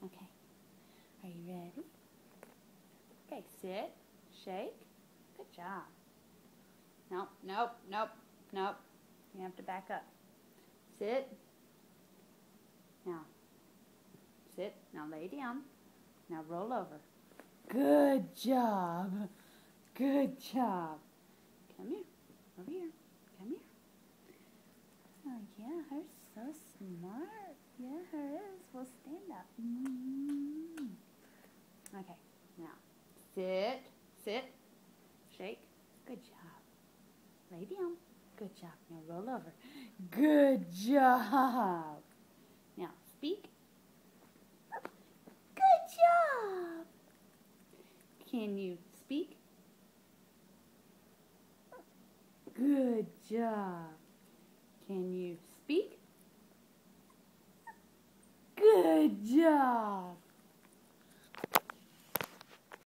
Okay. Are you ready? Okay, sit, shake. Good job. Nope, nope, nope, nope. You have to back up. Sit. Now, sit. Now lay down. Now roll over. Good job. Good job. Come here. Over here. Come here. Oh, yeah, her so smart. Yeah, her is. Well, stand up. Okay, now, sit, sit, shake. Good job. Lay down. Good job. Now roll over. Good job. Now, speak. Good job. Can you speak? Good job. Can you speak? Good job.